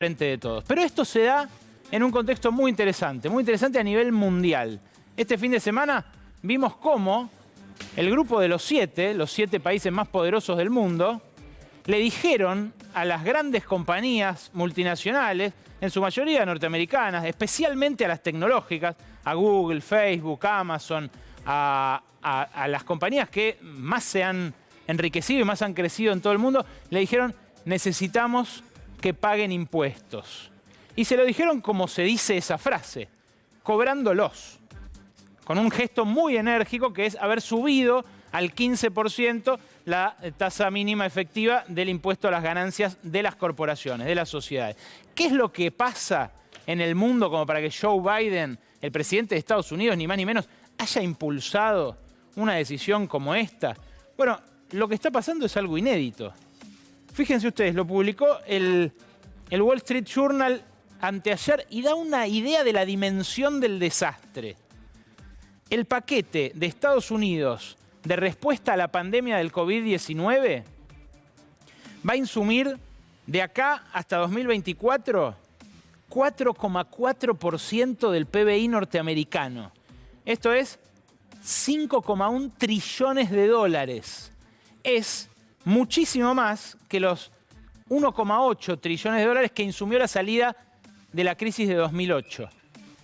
frente de todos. Pero esto se da en un contexto muy interesante a nivel mundial. Este fin de semana vimos cómo el grupo de los siete países más poderosos del mundo, le dijeron a las grandes compañías multinacionales, en su mayoría norteamericanas, especialmente a las tecnológicas, a Google, Facebook, Amazon, a las compañías que más se han enriquecido y más han crecido en todo el mundo, le dijeron: necesitamos que paguen impuestos. Y se lo dijeron como se dice esa frase, cobrándolos, con un gesto muy enérgico que es haber subido al 15% la tasa mínima efectiva del impuesto a las ganancias de las corporaciones, de las sociedades. ¿Qué es lo que pasa en el mundo como para que Joe Biden, el presidente de Estados Unidos, ni más ni menos, haya impulsado una decisión como esta? Bueno, lo que está pasando es algo inédito. Fíjense ustedes, lo publicó el Wall Street Journal anteayer y da una idea de la dimensión del desastre. El paquete de Estados Unidos de respuesta a la pandemia del COVID-19 va a insumir de acá hasta 2024 4,4% del PBI norteamericano. Esto es 5,1 trillones de dólares. Es muchísimo más que los 1,8 trillones de dólares que insumió la salida de la crisis de 2008.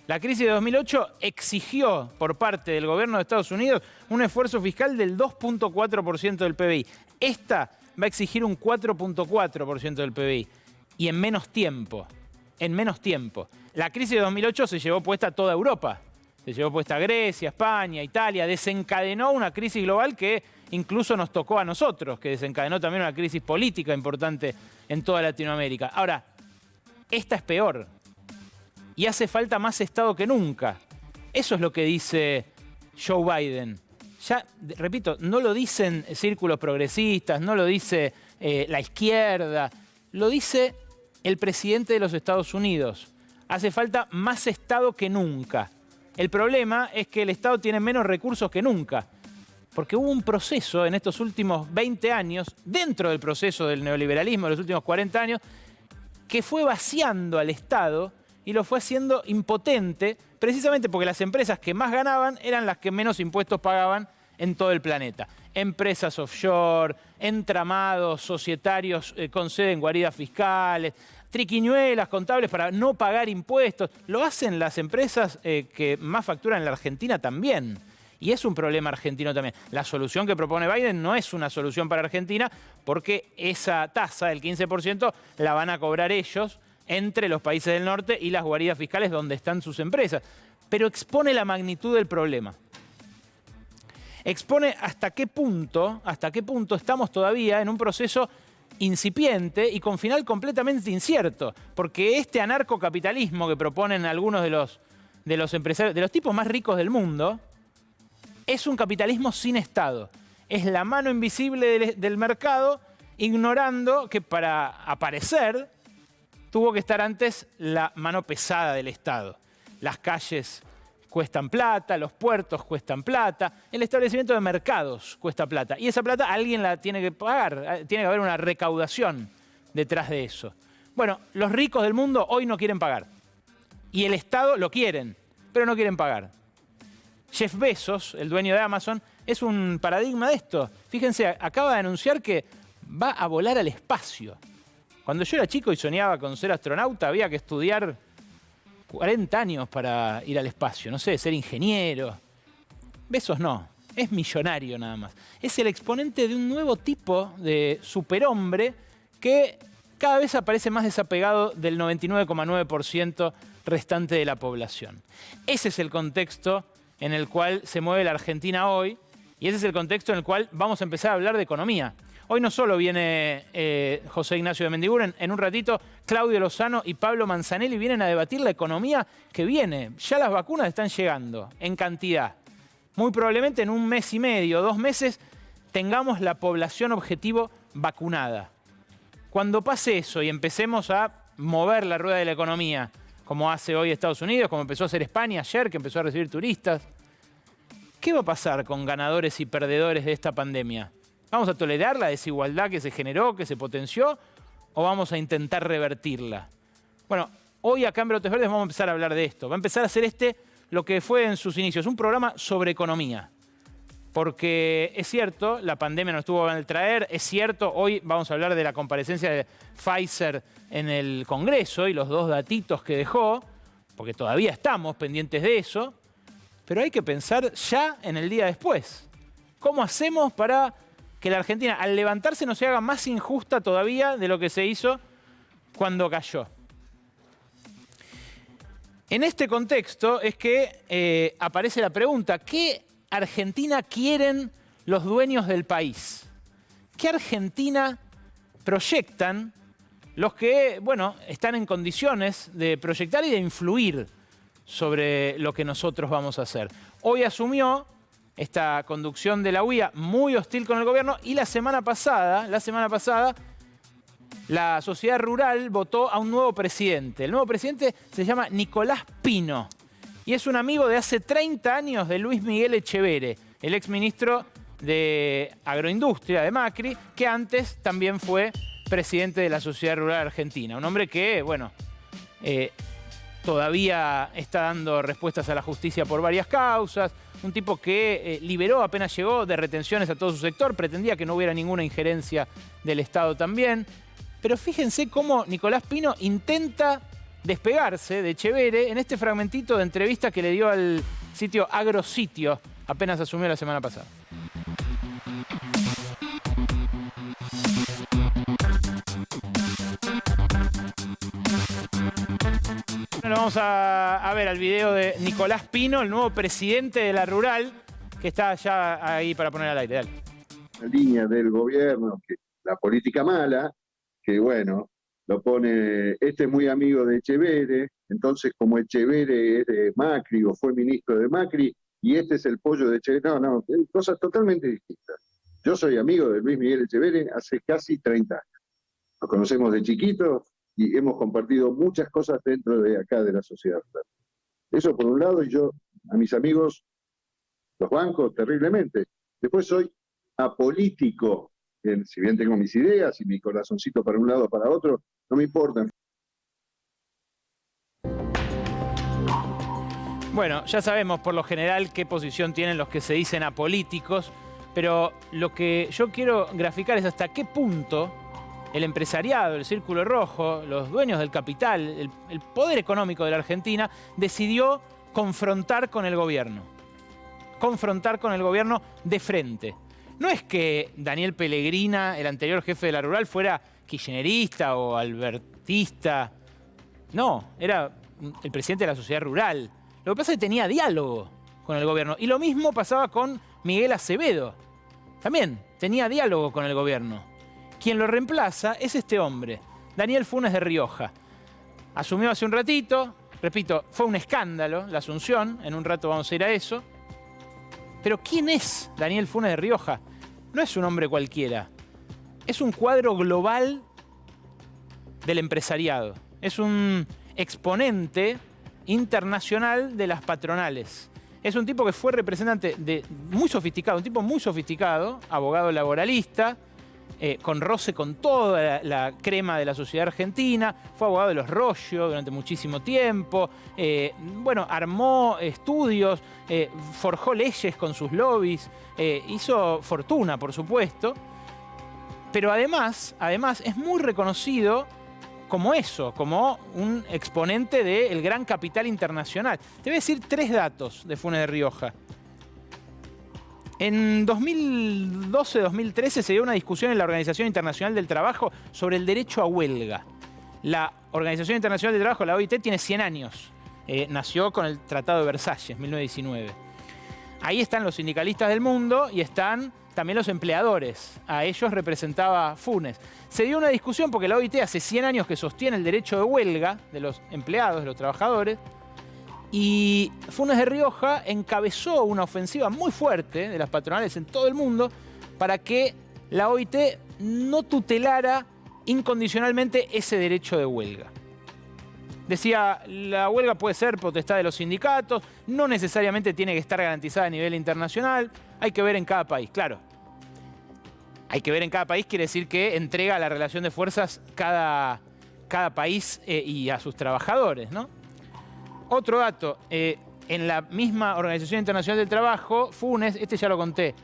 La crisis de 2008 exigió por parte del gobierno de Estados Unidos un esfuerzo fiscal del 2,4% del PBI. Esta va a exigir un 4,4% del PBI. Y en menos tiempo. En menos tiempo. La crisis de 2008 se llevó puesta a toda Europa. Se llevó puesta a Grecia, España, Italia. Desencadenó una crisis global que incluso nos tocó a nosotros, que desencadenó también una crisis política importante en toda Latinoamérica. Ahora, esta es peor. Y hace falta más Estado que nunca. Eso es lo que dice Joe Biden. Ya, repito, no lo dicen círculos progresistas, no lo dice la izquierda, lo dice el presidente de los Estados Unidos. Hace falta más Estado que nunca. El problema es que el Estado tiene menos recursos que nunca. Porque hubo un proceso en estos últimos 20 años, dentro del proceso del neoliberalismo de los últimos 40 años, que fue vaciando al Estado y lo fue haciendo impotente, precisamente porque las empresas que más ganaban eran las que menos impuestos pagaban en todo el planeta. Empresas offshore, entramados societarios con sede en guaridas fiscales, triquiñuelas contables para no pagar impuestos. Lo hacen las empresas que más facturan en la Argentina también. Y es un problema argentino también. La solución que propone Biden no es una solución para Argentina porque esa tasa del 15% la van a cobrar ellos entre los países del norte y las guaridas fiscales donde están sus empresas. Pero expone la magnitud del problema. Expone hasta qué punto estamos todavía en un proceso incipiente y con final completamente incierto. Porque este anarcocapitalismo que proponen algunos de los empresarios, de los tipos más ricos del mundo, es un capitalismo sin Estado. Es la mano invisible del mercado, ignorando que para aparecer tuvo que estar antes la mano pesada del Estado. Las calles cuestan plata, los puertos cuestan plata, el establecimiento de mercados cuesta plata. Y esa plata alguien la tiene que pagar, tiene que haber una recaudación detrás de eso. Bueno, los ricos del mundo hoy no quieren pagar. Y el Estado lo quieren, pero no quieren pagar. Jeff Bezos, el dueño de Amazon, es un paradigma de esto. Fíjense, acaba de anunciar que va a volar al espacio. Cuando yo era chico y soñaba con ser astronauta, había que estudiar 40 años para ir al espacio. No sé, ser ingeniero. Bezos no, es millonario nada más. Es el exponente de un nuevo tipo de superhombre que cada vez aparece más desapegado del 99,9% restante de la población. Ese es el contexto en el cual se mueve la Argentina hoy y ese es el contexto en el cual vamos a empezar a hablar de economía. Hoy no solo viene José Ignacio de Mendiguren, en un ratito Claudio Lozano y Pablo Manzanelli vienen a debatir la economía que viene. Ya las vacunas están llegando en cantidad. Muy probablemente en un mes y medio, 2 meses, tengamos la población objetivo vacunada. Cuando pase eso y empecemos a mover la rueda de la economía, como hace hoy Estados Unidos, como empezó a hacer España ayer, que empezó a recibir turistas, ¿qué va a pasar con ganadores y perdedores de esta pandemia? ¿Vamos a tolerar la desigualdad que se generó, que se potenció? ¿O vamos a intentar revertirla? Bueno, hoy acá en Brotes Verdes vamos a empezar a hablar de esto. Va a empezar a hacer lo que fue en sus inicios, un programa sobre economía. Porque es cierto, la pandemia nos tuvo que traer, es cierto, hoy vamos a hablar de la comparecencia de Pfizer en el Congreso y los 2 datitos que dejó, porque todavía estamos pendientes de eso, pero hay que pensar ya en el día después. ¿Cómo hacemos para que la Argentina, al levantarse, no se haga más injusta todavía de lo que se hizo cuando cayó? En este contexto es que aparece la pregunta, ¿qué Argentina quieren los dueños del país? ¿Qué Argentina proyectan los que, bueno, están en condiciones de proyectar y de influir sobre lo que nosotros vamos a hacer? Hoy asumió esta conducción de la UIA muy hostil con el gobierno y la semana pasada, la sociedad rural votó a un nuevo presidente. El nuevo presidente se llama Nicolás Pino y es un amigo de hace 30 años de Luis Miguel Echeverre, el exministro de Agroindustria de Macri, que antes también fue presidente de la Sociedad Rural Argentina. Un hombre que, bueno, todavía está dando respuestas a la justicia por varias causas. Un tipo que liberó apenas llegó de retenciones a todo su sector, pretendía que no hubiera ninguna injerencia del Estado también. Pero fíjense cómo Nicolás Pino intenta despegarse de Echeverre en este fragmentito de entrevista que le dio al sitio Agrositio, apenas asumió la semana pasada. Bueno, vamos a ver al video de Nicolás Pino, el nuevo presidente de la Rural, que está ya ahí para poner al aire. Dale. La línea del gobierno, que la política mala, que bueno, lo pone, este es muy amigo de Echeverre, entonces como Echeverre es de Macri o fue ministro de Macri, y este es el pollo de Echeverre, no, cosas totalmente distintas. Yo soy amigo de Luis Miguel Echeverre hace casi 30 años. Nos conocemos de chiquitos y hemos compartido muchas cosas dentro de acá de la sociedad. Eso por un lado, y yo a mis amigos los banco terriblemente. Después soy apolítico. Si bien tengo mis ideas y mi corazoncito para un lado o para otro, no me importa. Bueno, ya sabemos por lo general qué posición tienen los que se dicen apolíticos, pero lo que yo quiero graficar es hasta qué punto el empresariado, el Círculo Rojo, los dueños del capital, el poder económico de la Argentina, decidió confrontar con el gobierno. Confrontar con el gobierno de frente. No es que Daniel Pellegrina, el anterior jefe de la Rural, fuera kirchnerista o albertista. No, era el presidente de la Sociedad Rural. Lo que pasa es que tenía diálogo con el gobierno. Y lo mismo pasaba con Miguel Acevedo. También tenía diálogo con el gobierno. Quien lo reemplaza es este hombre, Daniel Funes de Rioja. Asumió hace un ratito, repito, fue un escándalo la asunción, en un rato vamos a ir a eso. Pero ¿quién es Daniel Funes de Rioja? No es un hombre cualquiera. Es un cuadro global del empresariado. Es un exponente internacional de las patronales. Es un tipo que fue representante muy sofisticado, un tipo muy sofisticado, abogado laboralista, con roce con toda la crema de la sociedad argentina, fue abogado de los Roggio durante muchísimo tiempo, bueno, armó estudios, forjó leyes con sus lobbies, hizo fortuna, por supuesto, pero además es muy reconocido como eso, como un exponente del gran capital internacional. Te voy a decir 3 datos de Funes de Rioja. En 2012-2013 se dio una discusión en la Organización Internacional del Trabajo sobre el derecho a huelga. La Organización Internacional del Trabajo, la OIT, tiene 100 años. Nació con el Tratado de Versalles, 1919. Ahí están los sindicalistas del mundo y están también los empleadores. A ellos representaba Funes. Se dio una discusión porque la OIT hace 100 años que sostiene el derecho de huelga de los empleados, de los trabajadores. Y Funes de Rioja encabezó una ofensiva muy fuerte de las patronales en todo el mundo para que la OIT no tutelara incondicionalmente ese derecho de huelga. Decía, la huelga puede ser potestad de los sindicatos, no necesariamente tiene que estar garantizada a nivel internacional, hay que ver en cada país, claro. Hay que ver en cada país quiere decir que entrega la relación de fuerzas cada cada país y a sus trabajadores, ¿no? Otro dato, en la misma Organización Internacional del Trabajo, Funes, este ya lo conté,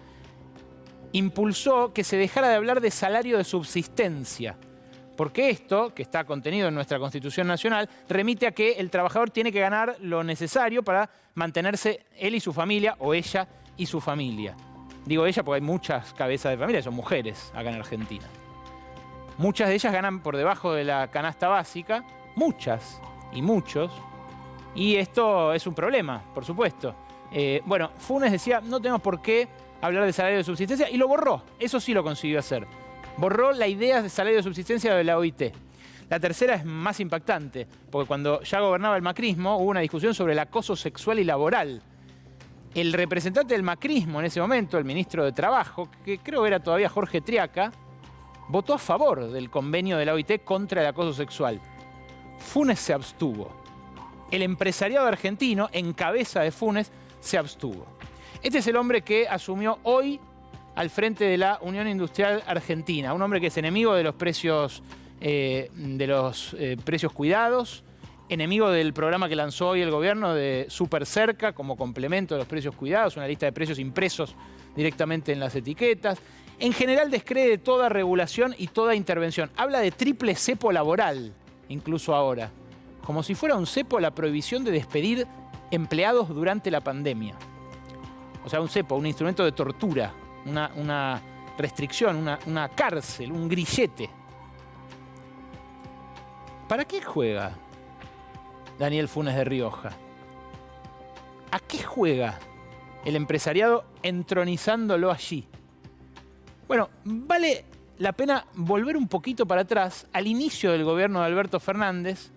impulsó que se dejara de hablar de salario de subsistencia. Porque esto, que está contenido en nuestra Constitución Nacional, remite a que el trabajador tiene que ganar lo necesario para mantenerse él y su familia, o ella y su familia. Digo ella porque hay muchas cabezas de familia, son mujeres acá en Argentina. Muchas de ellas ganan por debajo de la canasta básica, muchas y muchos, y esto es un problema, por supuesto. Bueno, Funes decía, no tenemos por qué hablar de salario de subsistencia, y lo borró, eso sí lo consiguió hacer. Borró la idea de salario de subsistencia de la OIT. La tercera es más impactante, porque cuando ya gobernaba el macrismo hubo una discusión sobre el acoso sexual y laboral. El representante del macrismo en ese momento, el ministro de Trabajo, que creo era todavía Jorge Triaca, votó a favor del convenio de la OIT contra el acoso sexual. Funes se abstuvo. El empresariado argentino, en cabeza de Funes, se abstuvo. Este es el hombre que asumió hoy al frente de la Unión Industrial Argentina. Un hombre que es enemigo de los precios, precios cuidados, enemigo del programa que lanzó hoy el gobierno de Super Cerca como complemento de los precios cuidados, una lista de precios impresos directamente en las etiquetas. En general descree de toda regulación y toda intervención. Habla de triple cepo laboral, incluso ahora. Como si fuera un cepo la prohibición de despedir empleados durante la pandemia. O sea, un cepo, un instrumento de tortura. Una restricción, una cárcel, un grillete. ¿Para qué juega Daniel Funes de Rioja? ¿A qué juega el empresariado entronizándolo allí? Bueno, vale la pena volver un poquito para atrás, al inicio del gobierno de Alberto Fernández,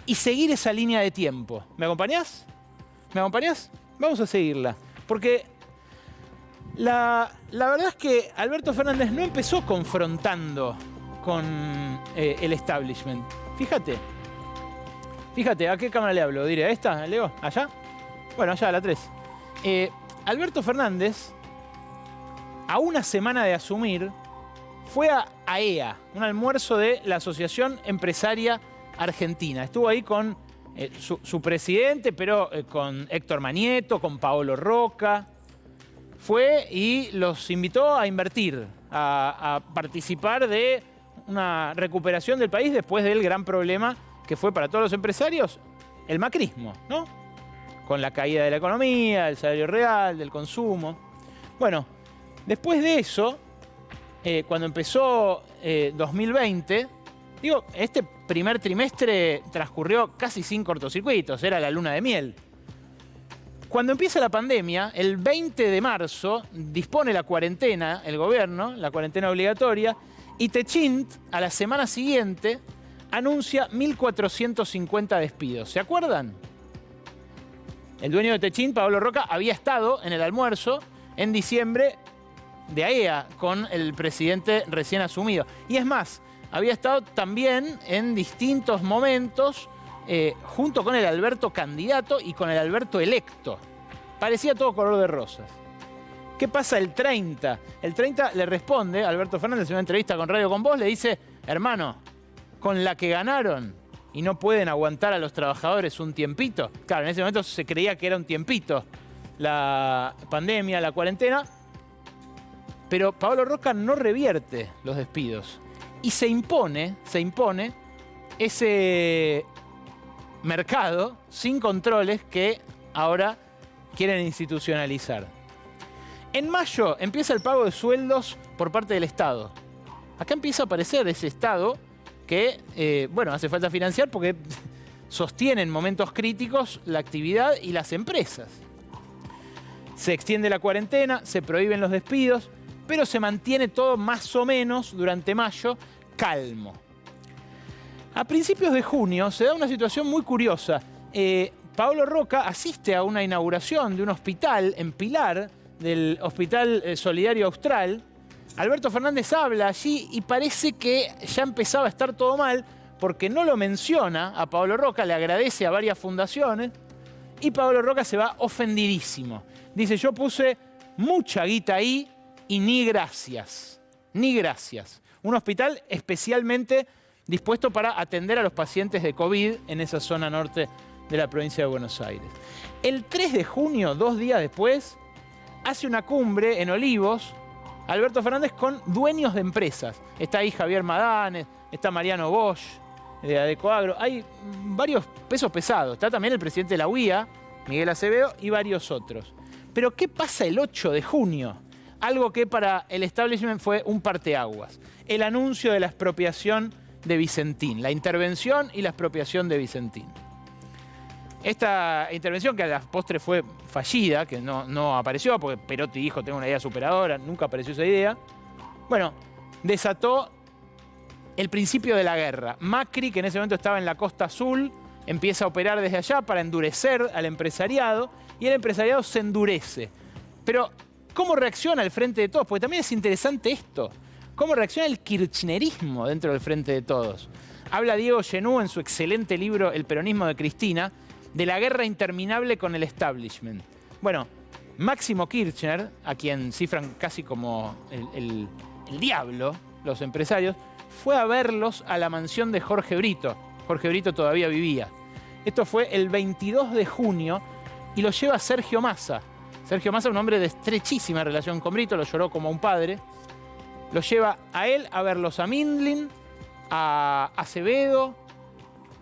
y seguir esa línea de tiempo. ¿Me acompañás? ¿Me acompañás? Vamos a seguirla. Porque la verdad es que Alberto Fernández no empezó confrontando con el establishment. Fíjate, ¿a qué cámara le hablo? ¿Diré a esta, Leo? ¿Allá? Bueno, allá, a la 3. Alberto Fernández, a una semana de asumir, fue a AEA, un almuerzo de la Asociación Empresaria Argentina. Estuvo ahí con su presidente, pero con Héctor Manieto, con Paolo Roca. Fue y los invitó a invertir, a participar de una recuperación del país después del gran problema que fue para todos los empresarios el macrismo, ¿no? Con la caída de la economía, del salario real, del consumo. Bueno, después de eso, cuando empezó 2020, digo, este primer trimestre transcurrió casi sin cortocircuitos, era la luna de miel. Cuando empieza la pandemia, el 20 de marzo, dispone la cuarentena, el gobierno, la cuarentena obligatoria, y Techint, a la semana siguiente, anuncia 1.450 despidos. ¿Se acuerdan? El dueño de Techint, Paolo Roca, había estado en el almuerzo en diciembre de AEA con el presidente recién asumido. Y es más, había estado también en distintos momentos junto con el Alberto candidato y con el Alberto electo. Parecía todo color de rosas. ¿Qué pasa el 30? El 30 le responde Alberto Fernández en una entrevista con Radio Con Vos, le dice, hermano, con la que ganaron y no pueden aguantar a los trabajadores un tiempito. Claro, en ese momento se creía que era un tiempito la pandemia, la cuarentena, pero Paolo Roca no revierte los despidos. Y se impone ese mercado sin controles que ahora quieren institucionalizar. En mayo empieza el pago de sueldos por parte del Estado. Acá empieza a aparecer ese Estado que, bueno, hace falta financiar porque sostiene en momentos críticos la actividad y las empresas. Se extiende la cuarentena, se prohíben los despidos, pero se mantiene todo más o menos durante mayo calmo. A principios de junio se da una situación muy curiosa. Paolo Roca asiste a una inauguración de un hospital en Pilar, del Hospital Solidario Austral. Alberto Fernández habla allí y parece que ya empezaba a estar todo mal porque no lo menciona a Paolo Roca, le agradece a varias fundaciones y Paolo Roca se va ofendidísimo. Dice, yo puse mucha guita ahí y ni gracias, ni gracias. Un hospital especialmente dispuesto para atender a los pacientes de COVID en esa zona norte de la provincia de Buenos Aires. El 3 de junio, 2 días después, hace una cumbre en Olivos, Alberto Fernández, con dueños de empresas. Está ahí Javier Madanes, está Mariano Bosch, de Adecoagro. Hay varios pesos pesados. Está también el presidente de la UIA, Miguel Acevedo, y varios otros. Pero ¿qué pasa el 8 de junio? Algo que para el establishment fue un parteaguas. El anuncio de la expropiación de Vicentín. La intervención y la expropiación de Vicentín. Esta intervención, que a la postre fue fallida, que no apareció, porque Perotti dijo, tengo una idea superadora, nunca apareció esa idea. Bueno, desató el principio de la guerra. Macri, que en ese momento estaba en la Costa Azul, empieza a operar desde allá para endurecer al empresariado, y el empresariado se endurece. Pero, ¿cómo reacciona el Frente de Todos? Porque también es interesante esto. ¿Cómo reacciona el kirchnerismo dentro del Frente de Todos? Habla Diego Genú en su excelente libro El peronismo de Cristina, de la guerra interminable con el establishment. Bueno, Máximo Kirchner, a quien cifran casi como el diablo los empresarios, fue a verlos a la mansión de Jorge Brito. Jorge Brito todavía vivía. Esto fue el 22 de junio y lo lleva Sergio Massa. Sergio Massa, un hombre de estrechísima relación con Brito, lo lloró como un padre. Lo lleva a él a verlos a Mindlin, a Acevedo,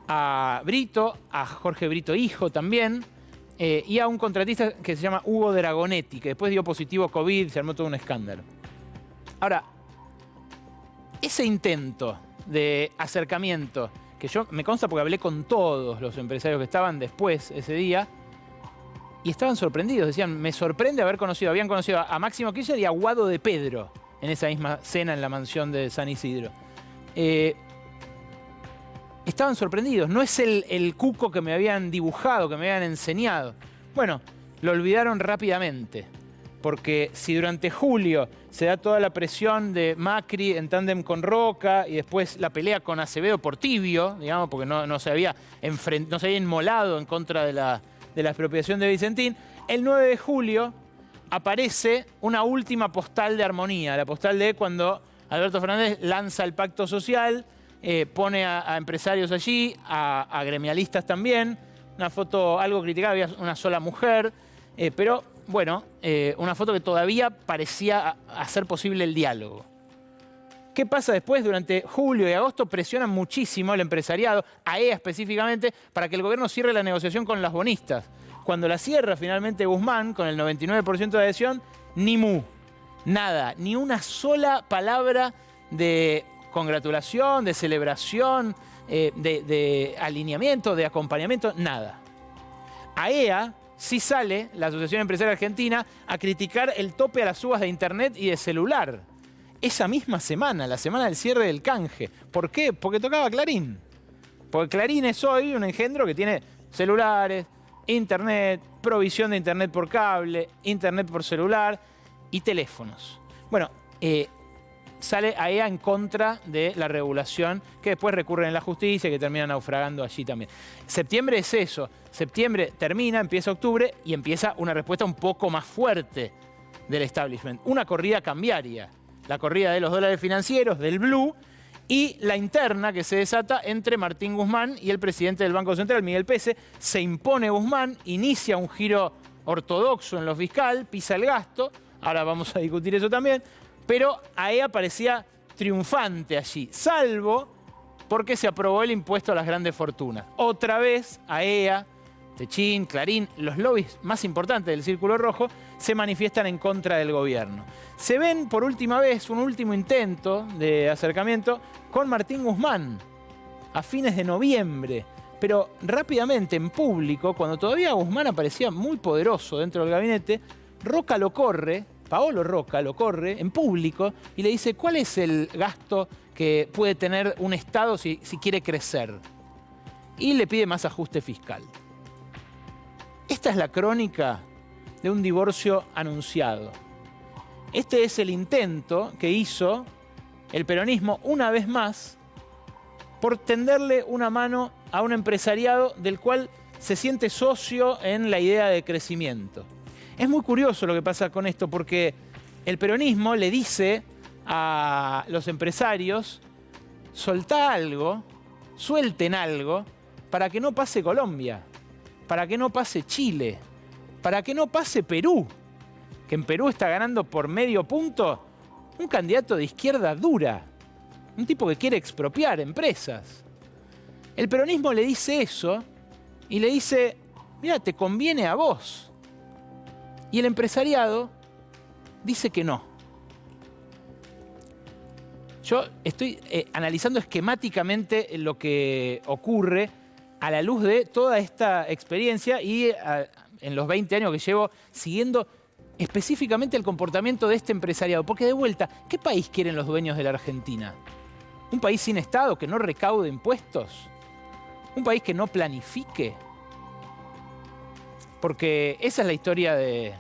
a Brito, a Jorge Brito hijo también, y a un contratista que se llama Hugo Dragonetti, que después dio positivo COVID, se armó todo un escándalo. Ahora, ese intento de acercamiento, que yo me consta porque hablé con todos los empresarios que estaban después ese día, y estaban sorprendidos, decían, me sorprende habían conocido a Máximo Kirchner y a Guado de Pedro en esa misma cena en la mansión de San Isidro. Estaban sorprendidos. No es el cuco que me habían dibujado, que me habían enseñado. Bueno, lo olvidaron rápidamente. Porque si durante julio se da toda la presión de Macri en tándem con Roca y después la pelea con Acevedo por tibio, digamos, porque no se había inmolado en contra de la expropiación de Vicentín, el 9 de julio aparece una última postal de armonía. La postal de cuando Alberto Fernández lanza el pacto social, pone a empresarios allí, a gremialistas también. Una foto algo criticada, había una sola mujer, pero bueno, una foto que todavía parecía hacer posible el diálogo. ¿Qué pasa después? Durante julio y agosto presionan muchísimo al empresariado, a EA específicamente, para que el gobierno cierre la negociación con las bonistas. Cuando la cierra finalmente Guzmán, con el 99% de adhesión, ni mu, nada, ni una sola palabra de congratulación, de celebración, de alineamiento, de acompañamiento, nada. AEA sí sale, la Asociación Empresaria Argentina, a criticar el tope a las subas de internet y de celular. Esa misma semana, la semana del cierre del canje. ¿Por qué? Porque tocaba Clarín. Porque Clarín es hoy un engendro que tiene celulares, internet, provisión de internet por cable, internet por celular y teléfonos. Bueno, sale AEA en contra de la regulación, que después recurren en la justicia y que termina naufragando allí también. Septiembre es eso. Septiembre termina, empieza octubre y empieza una respuesta un poco más fuerte del establishment. Una corrida cambiaria. La corrida de los dólares financieros, del blue, y la interna que se desata entre Martín Guzmán y el presidente del Banco Central, Miguel Pese. Se impone Guzmán, inicia un giro ortodoxo en lo fiscal, pisa el gasto. Ahora vamos a discutir eso también. Pero AEA parecía triunfante allí, salvo porque se aprobó el impuesto a las grandes fortunas. Otra vez AEA, Techín, Clarín, los lobbies más importantes del Círculo Rojo, se manifiestan en contra del gobierno. Se ven por última vez un último intento de acercamiento con Martín Guzmán a fines de noviembre. Pero rápidamente en público, cuando todavía Guzmán aparecía muy poderoso dentro del gabinete, Roca lo corre, Paolo Roca lo corre en público y le dice cuál es el gasto que puede tener un Estado si quiere crecer. Y le pide más ajuste fiscal. Esta es la crónica de un divorcio anunciado. Este es el intento que hizo el peronismo una vez más por tenderle una mano a un empresariado del cual se siente socio en la idea de crecimiento. Es muy curioso lo que pasa con esto porque el peronismo le dice a los empresarios, soltá algo, suelten algo, para que no pase Colombia, para que no pase Chile, para que no pase Perú, que en Perú está ganando por medio punto un candidato de izquierda dura, un tipo que quiere expropiar empresas. El peronismo le dice eso y le dice, mira, te conviene a vos. Y el empresariado dice que no. Yo estoy analizando esquemáticamente lo que ocurre a la luz de toda esta experiencia y en los 20 años que llevo siguiendo específicamente el comportamiento de este empresariado. Porque de vuelta, ¿qué país quieren los dueños de la Argentina? ¿Un país sin Estado que no recaude impuestos? ¿Un país que no planifique? Porque esa es la historia de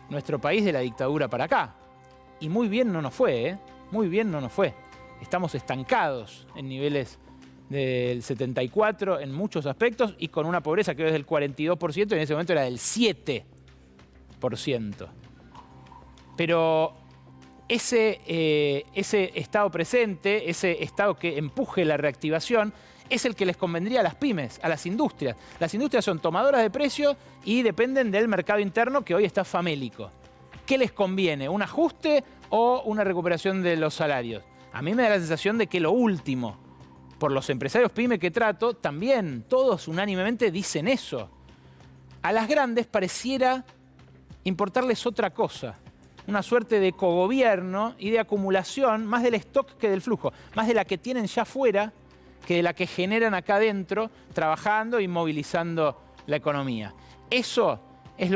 nuestro país de la dictadura para acá. Y muy bien no nos fue, ¿eh? Muy bien no nos fue. Estamos estancados en niveles del 74 en muchos aspectos y con una pobreza que hoy es del 42% y en ese momento era del 7%. Pero ese estado presente, ese estado que empuje la reactivación, es el que les convendría a las pymes, a las industrias. Las industrias son tomadoras de precios y dependen del mercado interno que hoy está famélico. ¿Qué les conviene? ¿Un ajuste o una recuperación de los salarios? A mí me da la sensación de que lo último, por los empresarios pyme que trato, también todos unánimemente dicen eso. A las grandes pareciera importarles otra cosa. Una suerte de cogobierno y de acumulación, más del stock que del flujo, más de la que tienen ya fuera que de la que generan acá adentro, trabajando y movilizando la economía. Eso